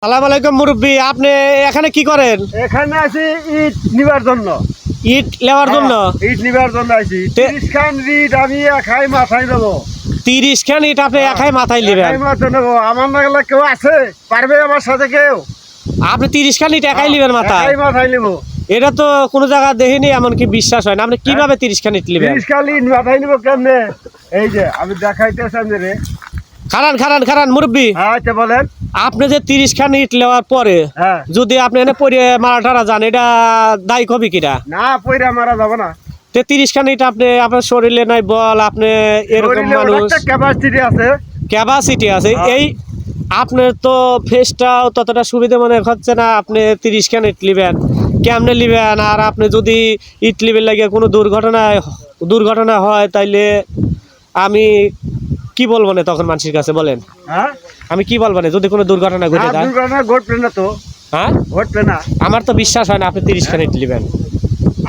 সালাম আলাইকুম মুরব্বী, আপনি এখানে কি করেন? এখানে আছি ইট নিবার জন্য। ইট নেওয়ার জন্য? ইট নিবার জন্য আছি। 30 খান ইট আমি একাই মাথায় নেব। 30 খান ইট আপনি একাই মাথায় নেবেন? একাই মাথায় নেব। আমার নাগলা কেউ আছে পারবে আমার সাথে কেউ? আপনি 30 খান ইট একাই নেবেন মাথায়? একাই মাথায় নেব। এটা তো কোনো জায়গা দেখিনি, এমনকি বিশ্বাস হয় না। আপনি কিভাবে 30 খান ইট নেবেন? 30 খান ইট মাথায় নেব কেমনে? এই যে আমি দেখাইতেছি আপনারে। খারান মুরব্বী, আচ্ছা বলেন। আপনি যে 30 খান ইট নেওয়ার পরে হ্যাঁ, যদি আপনি এনে পড়ে মারা টারা যান, এটা দায়ী হবে কিনা? না পয়রা মারা যাব না। তে 30 খান ইট আপনি আপনার শরীরে নাই বল, আপনি এরকম শরীরে মানুষ একটা ক্যাপাসিটি আছে। ক্যাপাসিটি আছে, হ্যাঁ। এই আপনার তো ফেসটাও ততটা সুবিধা মনে হচ্ছে না। আপনি 30 খান ইট লিবেন, কেমনে লিবেন? আর আপনি যদি ইট লিবেন লাগে কোনো দুর্ঘটনা হয়, তাইলে আমি কি বলবো না তখন মানুষের কাছে? বলেন, হ্যাঁ, আমি কি বলবো না যদি কোনো দুর্ঘটনা ঘটে যায়? দুর্ঘটনা ঘটবে না তো। হ্যাঁ, ঘটবে না। আমার তো বিশ্বাস হয় না আপনি 30 খান ইট লিবেন।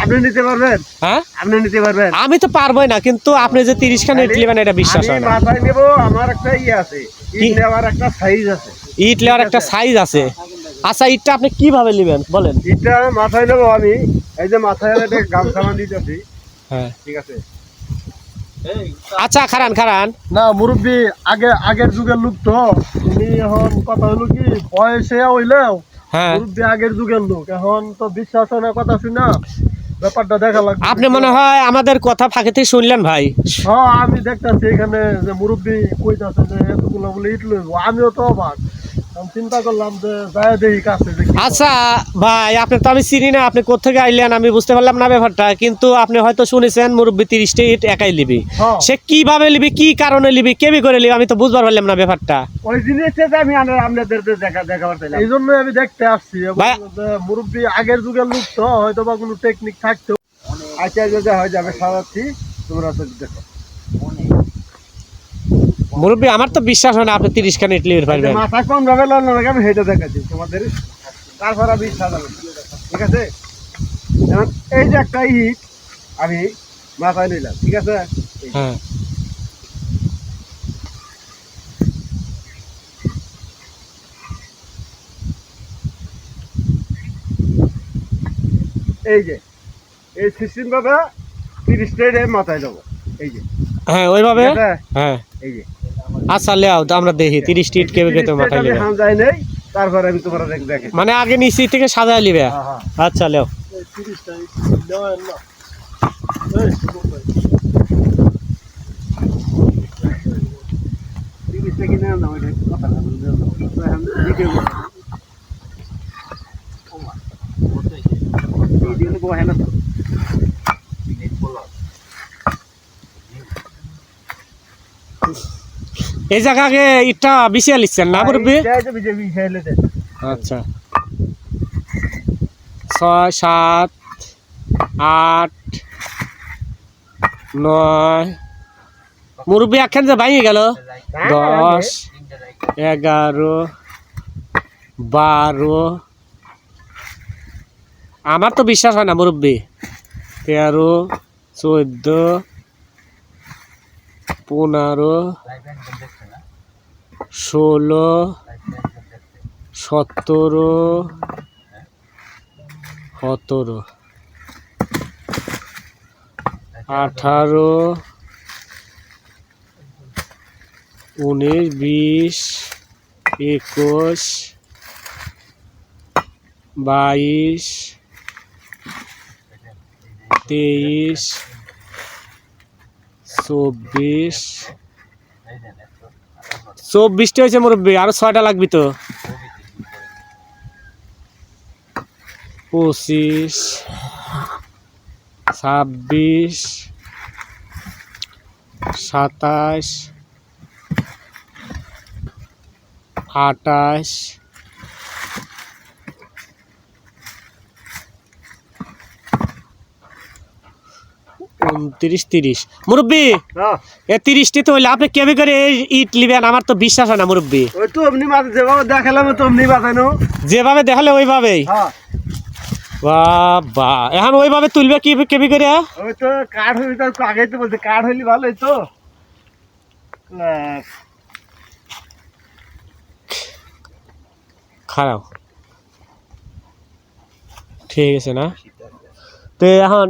আপনি নিতে পারবেন? হ্যাঁ, আপনি নিতে পারবেন? আমি তো পারবোই না, কিন্তু আপনি যে 30 খান ইট লিবেন এটা বিশ্বাস হয় আমি না। মাথায় নেব। আমার একটা ইয়ে আছে, কি? ইট নেওয়ার একটা সাইজ আছে। ইট নেওয়ার একটা সাইজ আছে? আচ্ছা, ইটটা আপনি কিভাবে লিবেন বলেন? ইটটা মাথায় নেব আমি। এই যে মাথায় একটা গামছা বাঁধিতেছি। হ্যাঁ, ঠিক আছে। আচ্ছা, খারান। না মুরব্বী, আগের যুগের লোক তো। তুমি এখন কথা হলো কি, বয়সে হইলেও হ্যাঁ, মুরব্বী আগের যুগের লোক। এখন তো বিশ্বাস হয় না কথা শুনা, ব্যাপারটা দেখা লাগবে। আপনি মনে হয় আমাদের কথা ফাঁকে থেকে শুনলেন ভাই। হ্যাঁ, আমি দেখতেছি এখানে যে মুরব্বী কইতাছে যে এতগুলো বলে ইট লইব। আমিও তো অবাক। আমি চিন্তা করলাম যে যায় দেখি কাছে যে কি করে। আচ্ছা ভাই, আপনি তো আমি চিনি না, আপনি কোথেকে আইলেন আমি বুঝতে পারলাম না ব্যাপারটা। কিন্তু আপনি হয়তো শুনেছেন মুরব্বী 30টা ইট একাই লিবি। হ্যাঁ। সে কিভাবে লিবি, কি কারণে লিবি, কেবি করে লিবি, আমি তো বুঝবার পারলাম না ব্যাপারটা। ওই জিনিসটা যে আমি আপনাদের দেখাবার চাইলাম। এই জন্যই আমি দেখতে আসছি। এবং ভাই- যে মুরব্বী আগের যুগের লোক তো, হয়তো বা কোনো টেকনিক থাকতো। আচ্ছা, যদি হয়ে যাবে সারাচ্ছি, তোমরা তো দেখো। মুরব্বী, আমার তো বিশ্বাস হয় না আপনি 30 খান ইট লিবির পারবেন। মাথা কম ভাবে লাগলো না, আমি সেটা দেখাচ্ছি তোমাদের। তারপর আমি সাজাবো। ঠিক আছে। এখন এই যে একটা ইট আমি মাথায় নিলাম। ঠিক আছে। হ্যাঁ, এই যে এই সিস্টেম ভাবে 30টা মাথায় দেবো। এই যে হ্যাঁ, ওইভাবে। ঠিক আছে? হ্যাঁ, এই যে আচ্ছা লেও তো আমরা দেখি 30টা ইট কেবে কেটে 30টা মাথায় আমি লিবে। হামজাই নেই। তারপরে আমি তোমার দেখে। মানে আগে নিচে থেকে সাজায় লিবে? হ্যাঁ, হ্যাঁ। আচ্ছা লেও। 30টা দেওয়া না। এই সুমন ভাই, 30টা কিনে আনলাম। ওইটা কথা না বলতে হবে। তো এখন দিতে হবে। এই দিন বহে না তো। এই জায়গাকে ইটটা বিছিয়ে লিখছেন না মুরব্বী? এই যে বিজেপি খেলে দে। আচ্ছা, 6, 7, 8, 9 মুরব্বী একখান যে ভাঙে গেল। 10, 11, 12, আমার তো বিশ্বাস হয় না মুরব্বী। 13, 14, 15, 16, 17, 18, 19, 20, 21, 22, 23, 24টা হয়েছে মুরব্বী, আরো 6টা লাগবে তো। 25, 26, 27, 28, 29, 30 মুরব্বী। হ্যাঁ, এ 30টি তো হইলে আপনি কেবে করে এই ইট লিবেন? আমার তো বিশ্বাস হয় না মুরব্বী। ওই তো এমনি মাথা যেভাবে দেখালাম তো এমনি বাজানো। যেভাবে দেখালে ওইভাবেই? হ্যাঁ, বাবা, এখন ওইভাবে তুলবে কি কেবি করে? ওই তো কাঠ হইলে তো আগেই তো বলছে কাঠ হইলে ভালো হইতো। খারাপ ঠিক আছে না তো এখন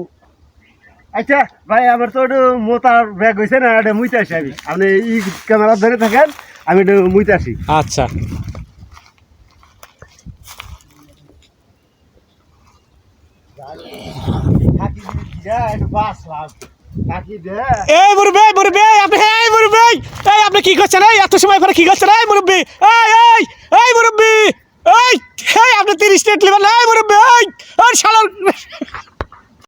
আচ্ছা ভাই আমার তো একটু মোতার ব্যাগ হয়েছে না, এটা মুইতে আসি আমি, আপনি ই ক্যামেরা ধরে থাকেন, আমি একটু মুইতে আসি। আচ্ছা এই মুরব্বি আপনি কি করছেন? এই এত সময় পরে কি করছেন? এই মুরব্বি এই মুরব্বি এই আপনি 30 মিনিট নেবেন? এই মুরব্বি এই শালার